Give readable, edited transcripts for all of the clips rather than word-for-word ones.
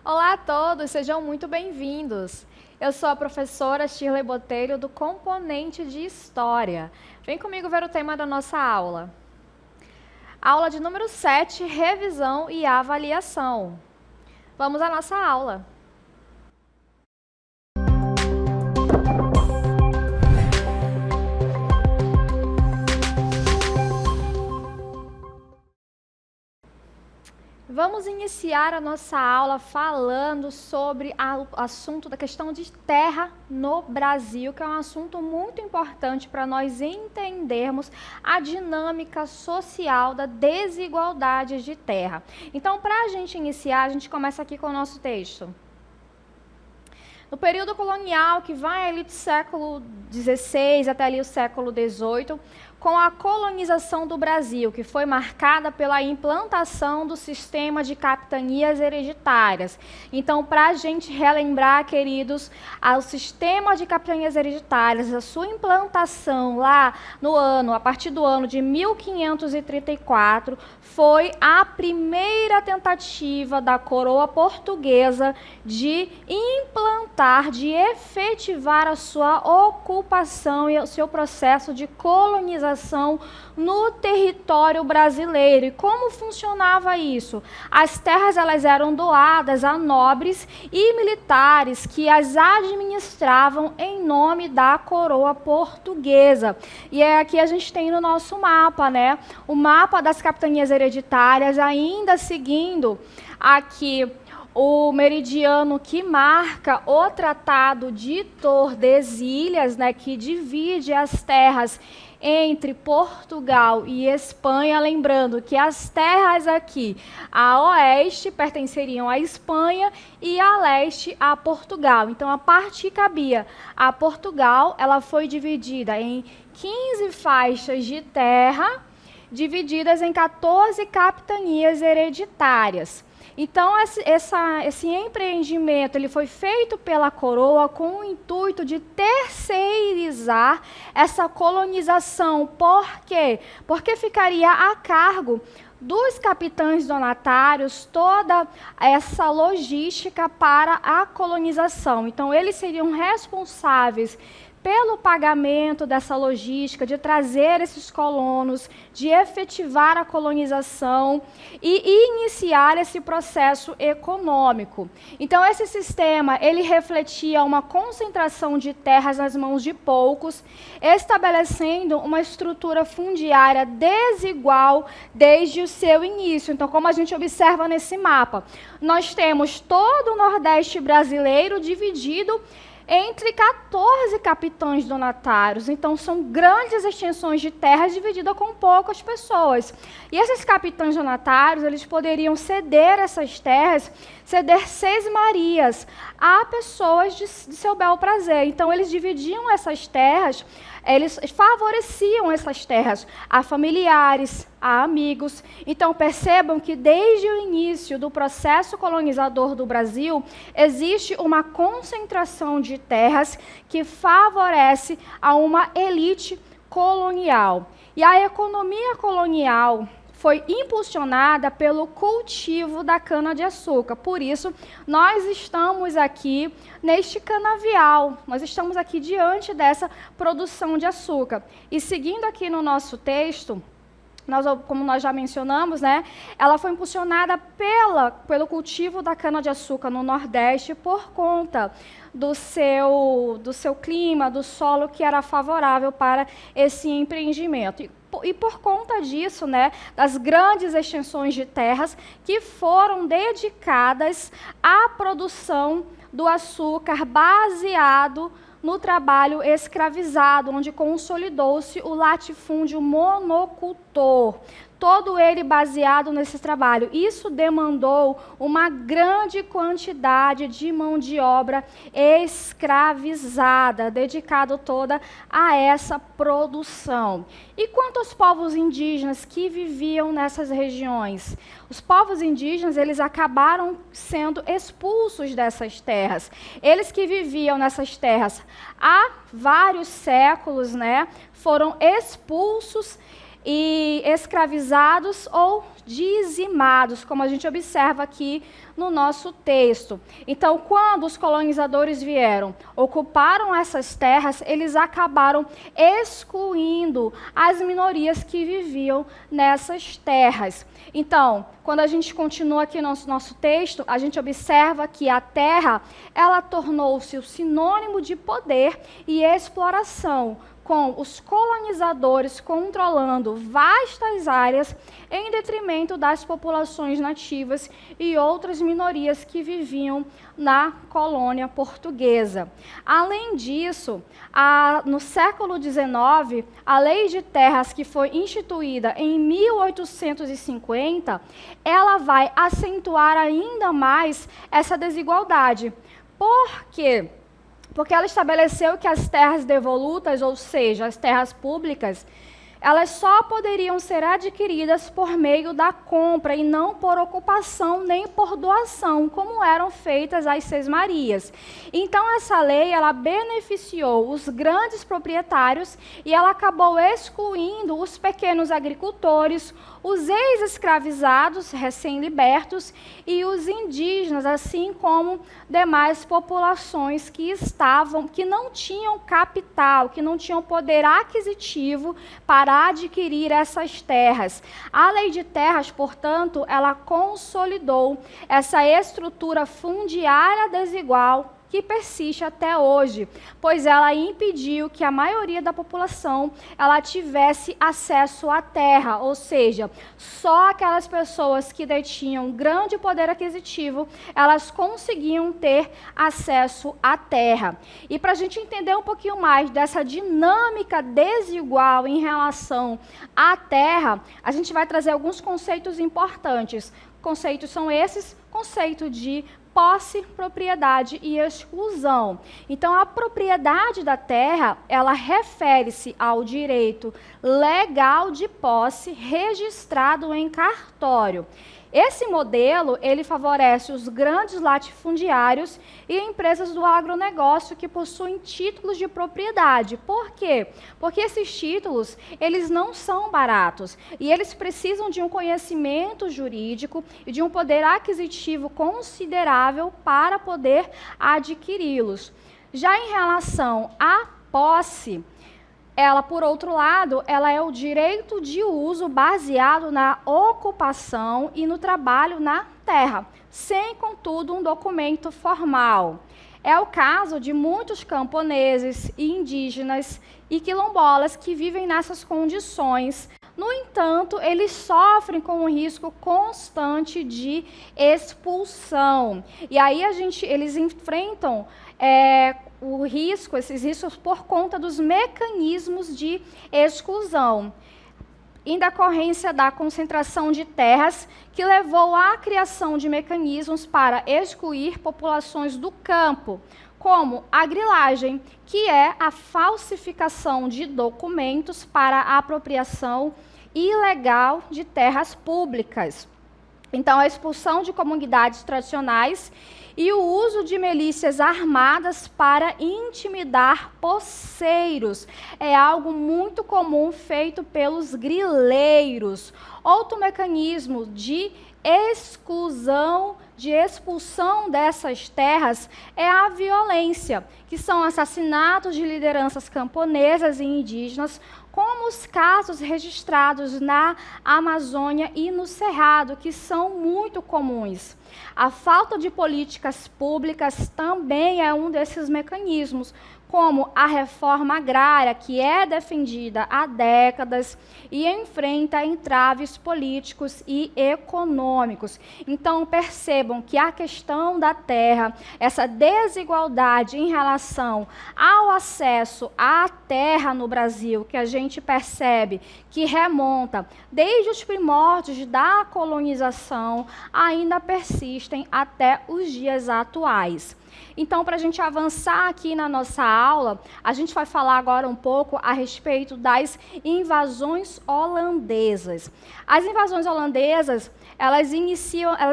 Olá a todos, sejam muito bem-vindos. Eu sou a professora Shirley Botelho, do componente de História. Vem comigo ver o tema da nossa aula. Aula de número 7, revisão e avaliação. Vamos à nossa aula. Vamos iniciar a nossa aula falando sobre o assunto da questão de terra no Brasil, que é um assunto muito importante para nós entendermos a dinâmica social da desigualdade de terra. Então, para a gente iniciar, a gente começa aqui com o nosso texto. No período colonial, que vai ali do século XVI até ali o século XVIII, com a colonização do Brasil, que foi marcada pela implantação do sistema de capitanias hereditárias. Então, para a gente relembrar, queridos, o sistema de capitanias hereditárias, a sua implantação lá a partir do ano de 1534, foi a primeira tentativa da coroa portuguesa de implantar, de efetivar a sua ocupação e o seu processo de colonização no território brasileiro. E como funcionava isso? As terras elas eram doadas a nobres e militares que as administravam em nome da coroa portuguesa. E é aqui a gente tem no nosso mapa, né? O mapa das capitanias hereditárias, ainda seguindo aqui o meridiano que marca o Tratado de Tordesilhas, né, que divide as terras entre Portugal e Espanha, lembrando que as terras aqui a oeste pertenceriam à Espanha e a leste a Portugal. Então, a parte que cabia a Portugal, ela foi dividida em 15 faixas de terra, divididas em 14 capitanias hereditárias. Então, esse empreendimento ele foi feito pela coroa com o intuito de terceirizar essa colonização. Por quê? Porque ficaria a cargo dos capitães donatários toda essa logística para a colonização. Então, eles seriam responsáveis pelo pagamento dessa logística, de trazer esses colonos, de efetivar a colonização e iniciar esse processo econômico. Então, esse sistema, ele refletia uma concentração de terras nas mãos de poucos, estabelecendo uma estrutura fundiária desigual desde o seu início. Então, como a gente observa nesse mapa, nós temos todo o Nordeste brasileiro dividido entre 14 capitães donatários. Então, são grandes extensões de terras divididas com poucas pessoas. E esses capitães donatários, eles poderiam ceder essas terras, ceder sesmarias a pessoas de seu bel prazer. Então, eles dividiam essas terras, eles favoreciam essas terras a familiares, a amigos. Então, percebam que desde o início do processo colonizador do Brasil, existe uma concentração de terras que favorece a uma elite colonial. E a economia colonial foi impulsionada pelo cultivo da cana-de-açúcar. Por isso, nós estamos aqui neste canavial, nós estamos aqui diante dessa produção de açúcar. E seguindo aqui no nosso texto, como nós já mencionamos, né, ela foi impulsionada pelo cultivo da cana-de-açúcar no Nordeste por conta do seu clima, do solo que era favorável para esse empreendimento. E por conta disso, né, das grandes extensões de terras que foram dedicadas à produção do açúcar baseado no trabalho escravizado, onde consolidou-se o latifúndio monocultor, todo ele baseado nesse trabalho. Isso demandou uma grande quantidade de mão de obra escravizada, dedicada toda a essa produção. E quanto aos povos indígenas que viviam nessas regiões? Os povos indígenas, eles acabaram sendo expulsos dessas terras. Eles que viviam nessas terras há vários séculos, né, foram expulsos e escravizados ou dizimados, como a gente observa aqui no nosso texto. Então, quando os colonizadores vieram, ocuparam essas terras, eles acabaram excluindo as minorias que viviam nessas terras. Então, quando a gente continua aqui no nosso texto, a gente observa que a terra, ela tornou-se o sinônimo de poder e exploração, com os colonizadores controlando vastas áreas em detrimento das populações nativas e outras minorias que viviam na colônia portuguesa. Além disso, no século XIX, a Lei de Terras, que foi instituída em 1850, ela vai acentuar ainda mais essa desigualdade. Por quê? Porque ela estabeleceu que as terras devolutas, ou seja, as terras públicas, elas só poderiam ser adquiridas por meio da compra e não por ocupação nem por doação, como eram feitas as sesmarias. Então, essa lei, ela beneficiou os grandes proprietários e ela acabou excluindo os pequenos agricultores, os ex-escravizados recém-libertos e os indígenas, assim como demais populações que não tinham capital, que não tinham poder aquisitivo para adquirir essas terras. A Lei de Terras, portanto, ela consolidou essa estrutura fundiária desigual que persiste até hoje, pois ela impediu que a maioria da população ela tivesse acesso à terra, ou seja, só aquelas pessoas que detinham grande poder aquisitivo, elas conseguiam ter acesso à terra. E para a gente entender um pouquinho mais dessa dinâmica desigual em relação à terra, a gente vai trazer alguns conceitos importantes. Conceitos são esses: conceito de posse, propriedade e exclusão. Então, a propriedade da terra, ela refere-se ao direito legal de posse registrado em cartório. Esse modelo, ele favorece os grandes latifundiários e empresas do agronegócio que possuem títulos de propriedade. Por quê? Porque esses títulos, eles não são baratos e eles precisam de um conhecimento jurídico e de um poder aquisitivo considerável para poder adquiri-los. Já em relação à posse, ela, por outro lado, ela é o direito de uso baseado na ocupação e no trabalho na terra, sem, contudo, um documento formal. É o caso de muitos camponeses, indígenas e quilombolas que vivem nessas condições. No entanto, eles sofrem com um risco constante de expulsão. E aí eles enfrentam esses riscos por conta dos mecanismos de exclusão, em decorrência da concentração de terras, que levou à criação de mecanismos para excluir populações do campo, como a grilagem, que é a falsificação de documentos para a apropriação ilegal de terras públicas. Então, a expulsão de comunidades tradicionais e o uso de milícias armadas para intimidar poceiros. É algo muito comum feito pelos grileiros. Outro mecanismo de exclusão, de expulsão dessas terras é a violência, que são assassinatos de lideranças camponesas e indígenas, como os casos registrados na Amazônia e no Cerrado, que são muito comuns. A falta de políticas públicas também é um desses mecanismos, como a reforma agrária, que é defendida há décadas e enfrenta entraves políticos e econômicos. Então, percebam que a questão da terra, essa desigualdade em relação ao acesso à terra no Brasil, que a gente percebe que remonta desde os primórdios da colonização, ainda persistem até os dias atuais. Então, para a gente avançar aqui na nossa aula, a gente vai falar agora um pouco a respeito das invasões holandesas. As invasões holandesas, elas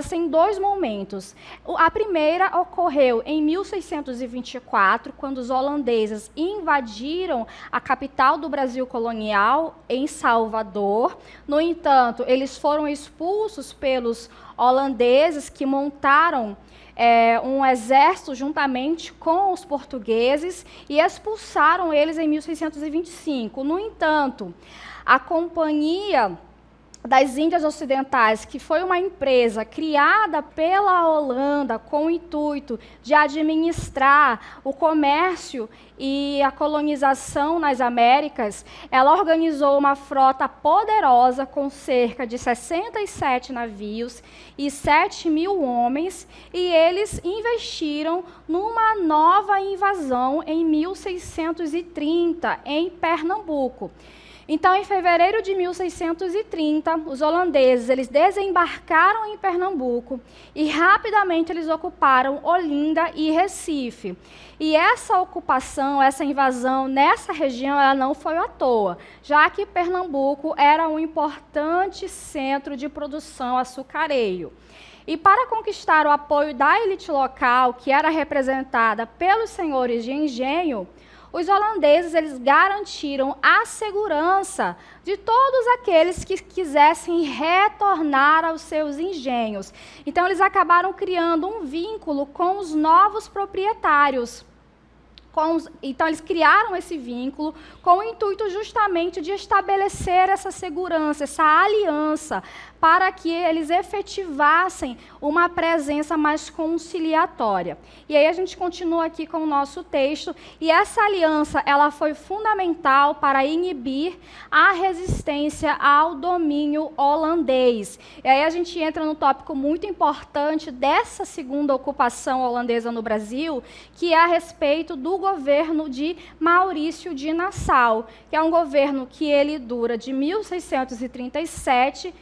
têm dois momentos. A primeira ocorreu em 1624, quando os holandeses invadiram a capital do Brasil colonial, em Salvador. No entanto, eles foram expulsos pelos holandeses, que montaram um exército juntamente com os portugueses e expulsaram eles em 1625. No entanto, a Companhia das Índias Ocidentais, que foi uma empresa criada pela Holanda com o intuito de administrar o comércio e a colonização nas Américas, ela organizou uma frota poderosa com cerca de 67 navios e 7.000 homens, e eles investiram numa nova invasão em 1630, em Pernambuco. Então, em fevereiro de 1630, os holandeses eles desembarcaram em Pernambuco e rapidamente eles ocuparam Olinda e Recife. E essa ocupação, essa invasão nessa região, ela não foi à toa, já que Pernambuco era um importante centro de produção açucareiro. E para conquistar o apoio da elite local, que era representada pelos senhores de engenho, os holandeses eles garantiram a segurança de todos aqueles que quisessem retornar aos seus engenhos. Então, eles acabaram criando um vínculo com os novos proprietários. Então, eles criaram esse vínculo com o intuito justamente de estabelecer essa segurança, essa aliança, para que eles efetivassem uma presença mais conciliatória. E aí a gente continua aqui com o nosso texto, e essa aliança ela foi fundamental para inibir a resistência ao domínio holandês. E aí a gente entra num tópico muito importante dessa segunda ocupação holandesa no Brasil, que é a respeito do governo de Maurício de Nassau, que é um governo que ele dura de 1637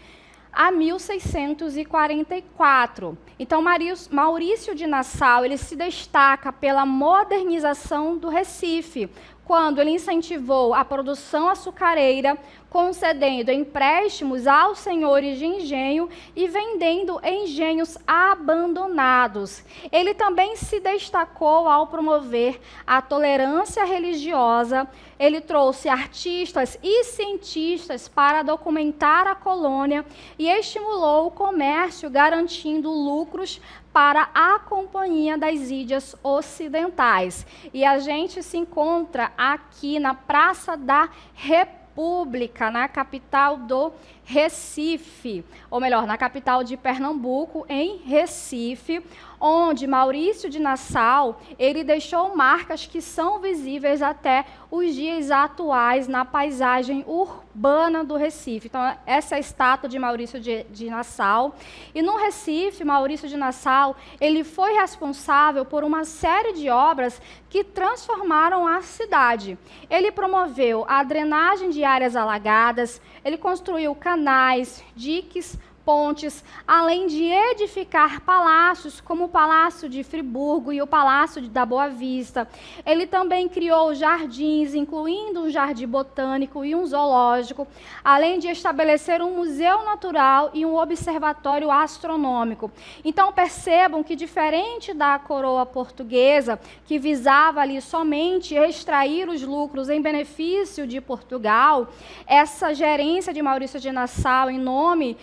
a 1644. Então, Maurício de Nassau ele se destaca pela modernização do Recife, quando ele incentivou a produção açucareira, concedendo empréstimos aos senhores de engenho e vendendo engenhos abandonados. Ele também se destacou ao promover a tolerância religiosa. Ele trouxe artistas e cientistas para documentar a colônia e estimulou o comércio, garantindo lucros para a Companhia das Índias Ocidentais. E a gente se encontra aqui na Praça da República, na capital do Recife, ou melhor, na capital de Pernambuco, em Recife, onde Maurício de Nassau ele deixou marcas que são visíveis até os dias atuais na paisagem urbana do Recife. Então, essa é a estátua de Maurício de Nassau. E no Recife, Maurício de Nassau ele foi responsável por uma série de obras que transformaram a cidade. Ele promoveu a drenagem de áreas alagadas, ele construiu canais, diques, pontes, além de edificar palácios, como o Palácio de Friburgo e o Palácio da Boa Vista. Ele também criou jardins, incluindo um jardim botânico e um zoológico, além de estabelecer um museu natural e um observatório astronômico. Então, percebam que, diferente da coroa portuguesa, que visava ali somente extrair os lucros em benefício de Portugal, essa gerência de Maurício de Nassau, em nome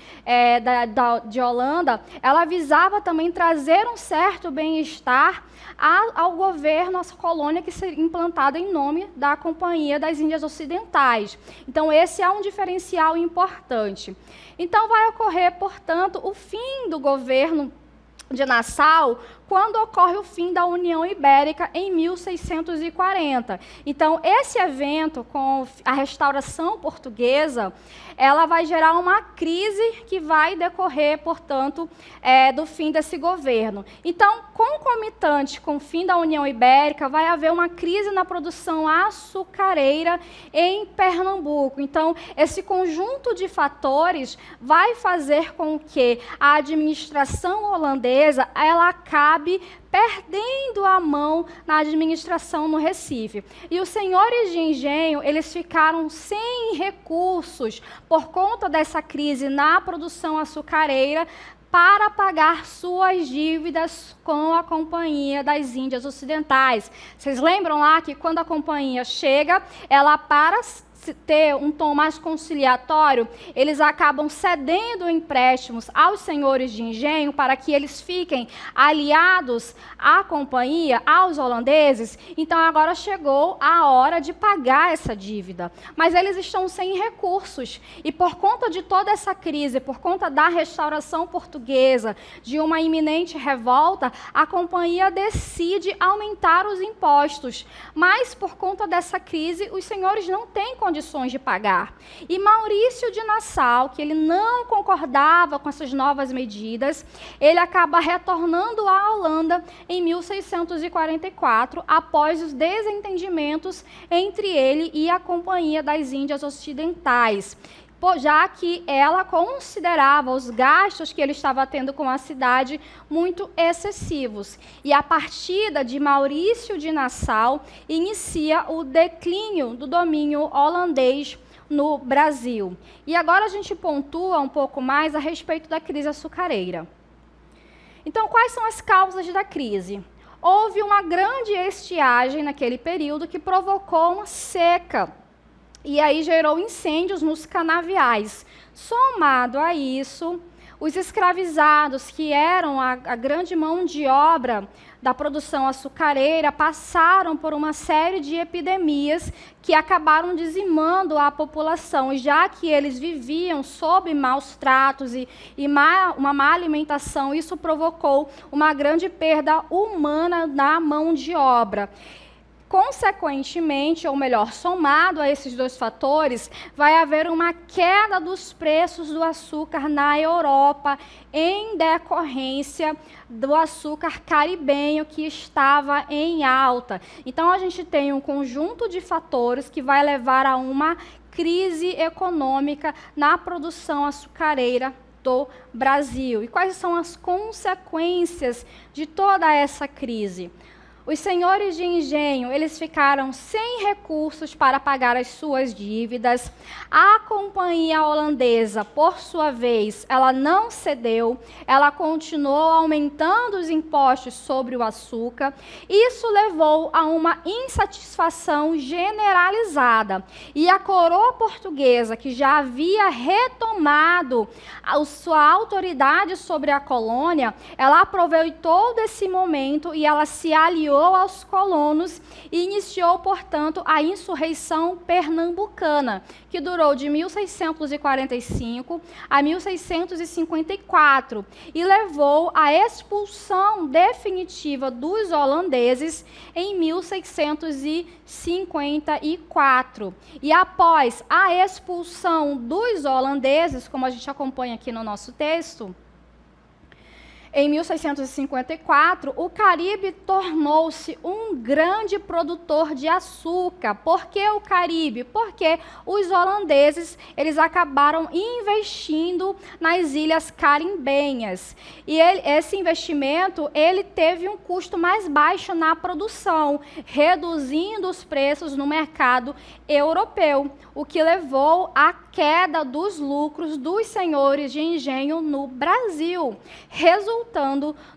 de Holanda, ela visava também trazer um certo bem-estar ao governo, à colônia que seria implantada em nome da Companhia das Índias Ocidentais. Então, esse é um diferencial importante. Então, vai ocorrer, portanto, o fim do governo de Nassau quando ocorre o fim da União Ibérica em 1640. Então, esse evento, com a restauração portuguesa, ela vai gerar uma crise que vai decorrer, portanto, do fim desse governo. Então, concomitante com o fim da União Ibérica, vai haver uma crise na produção açucareira em Pernambuco. Então, esse conjunto de fatores vai fazer com que a administração holandesa holandesa ela acabe perdendo a mão na administração no Recife. E os senhores de engenho, eles ficaram sem recursos por conta dessa crise na produção açucareira para pagar suas dívidas com a Companhia das Índias Ocidentais. Vocês lembram lá que quando a companhia chega, ela para ter um tom mais conciliatório, eles acabam cedendo empréstimos aos senhores de engenho para que eles fiquem aliados à companhia, aos holandeses. Então agora chegou a hora de pagar essa dívida. Mas eles estão sem recursos. E por conta de toda essa crise, por conta da restauração portuguesa, de uma iminente revolta, a companhia decide aumentar os impostos. Mas por conta dessa crise, os senhores não têm condições de pagar. E Maurício de Nassau, que ele não concordava com essas novas medidas, ele acaba retornando à Holanda em 1644, após os desentendimentos entre ele e a Companhia das Índias Ocidentais, já que ela considerava os gastos que ele estava tendo com a cidade muito excessivos. E a partida de Maurício de Nassau inicia o declínio do domínio holandês no Brasil. E agora a gente pontua um pouco mais a respeito da crise açucareira. Então, quais são as causas da crise? Houve uma grande estiagem naquele período que provocou uma seca. E aí gerou incêndios nos canaviais. Somado a isso, os escravizados, que eram a grande mão de obra da produção açucareira, passaram por uma série de epidemias que acabaram dizimando a população, já que eles viviam sob maus tratos e uma má alimentação. Isso provocou uma grande perda humana na mão de obra. Consequentemente, ou melhor, somado a esses dois fatores, vai haver uma queda dos preços do açúcar na Europa, em decorrência do açúcar caribenho que estava em alta. Então, a gente tem um conjunto de fatores que vai levar a uma crise econômica na produção açucareira do Brasil. E quais são as consequências de toda essa crise? Os senhores de engenho, eles ficaram sem recursos para pagar as suas dívidas. A companhia holandesa, por sua vez, ela não cedeu, ela continuou aumentando os impostos sobre o açúcar. Isso levou a uma insatisfação generalizada. E a coroa portuguesa, que já havia retomado a sua autoridade sobre a colônia, ela aproveitou desse momento e ela se aliou aos colonos e iniciou, portanto, a insurreição pernambucana, que durou de 1645 a 1654 e levou à expulsão definitiva dos holandeses em 1654. E após a expulsão dos holandeses, como a gente acompanha aqui no nosso texto, em 1654, o Caribe tornou-se um grande produtor de açúcar. Por que o Caribe? Porque os holandeses, eles acabaram investindo nas ilhas caribenhas. E esse investimento, ele teve um custo mais baixo na produção, reduzindo os preços no mercado europeu, o que levou à queda dos lucros dos senhores de engenho no Brasil, resultando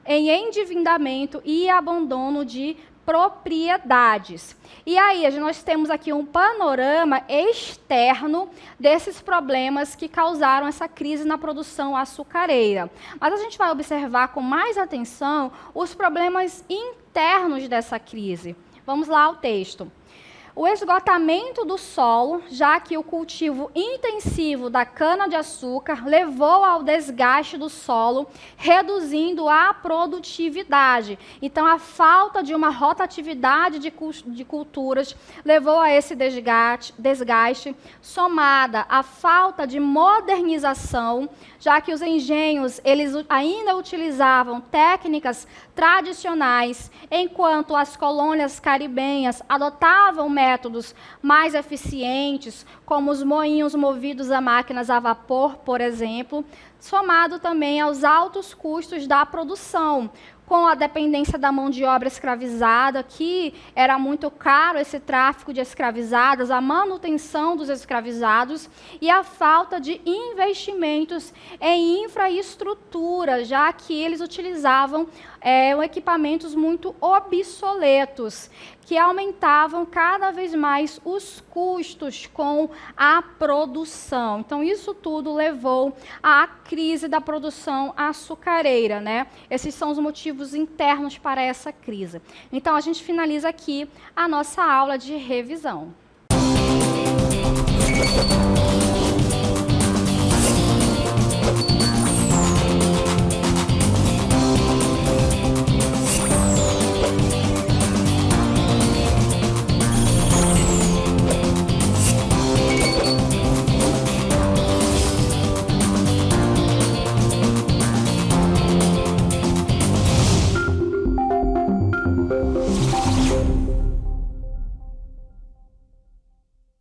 em endividamento e abandono de propriedades. E aí, nós temos aqui um panorama externo desses problemas que causaram essa crise na produção açucareira. Mas a gente vai observar com mais atenção os problemas internos dessa crise. Vamos lá ao texto. O esgotamento do solo, já que o cultivo intensivo da cana-de-açúcar levou ao desgaste do solo, reduzindo a produtividade. Então, a falta de uma rotatividade de culturas levou a esse desgaste, somada à falta de modernização, já que os engenhos eles ainda utilizavam técnicas tradicionais, enquanto as colônias caribenhas adotavam métodos mais eficientes, como os moinhos movidos a máquinas a vapor, por exemplo. somado também aos altos custos da produção, com a dependência da mão de obra escravizada, que era muito caro esse tráfico de escravizadas, a manutenção dos escravizados e a falta de investimentos em infraestrutura, já que eles utilizavam equipamentos muito obsoletos, que aumentavam cada vez mais os custos com a produção. Então, isso tudo levou à crise da produção açucareira, né? Esses são os motivos internos para essa crise. Então, a gente finaliza aqui a nossa aula de revisão.